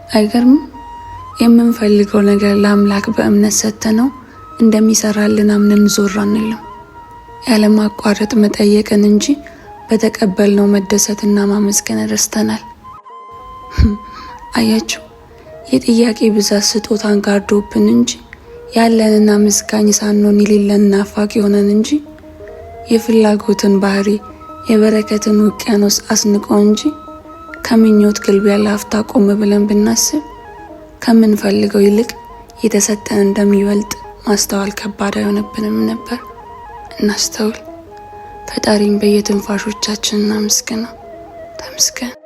አይገርምም? የምንፈልገው ነገር ለአምላክ በእምነት ሰጥተነው እንደሚሰራልን አምነን ዞር አንልም። ያለማቋረጥ መጠየቅን እንጂ በተቀበልነው መደሰትና ማመስገን ረስተናል። አያችሁ፣ የጥያቄ ብዛት ስጦታን ጋርዶብን እንጂ ያለንና ምስጋኝ ሳንሆን የሌለን ናፋቂ ሆነን እንጂ የፍላጎትን ባህሪ የበረከትን ውቅያኖስ አስንቆ እንጂ ከምኞት ግልቢያ ለአፍታ ቆም ብለን ብናስብ ከምንፈልገው ይልቅ የተሰጠን እንደሚበልጥ ማስተዋል ከባድ አይሆንብንም ነበር። እናስተውል። ፈጣሪን በየትንፋሾቻችን እናመስግነው። ተመስገን።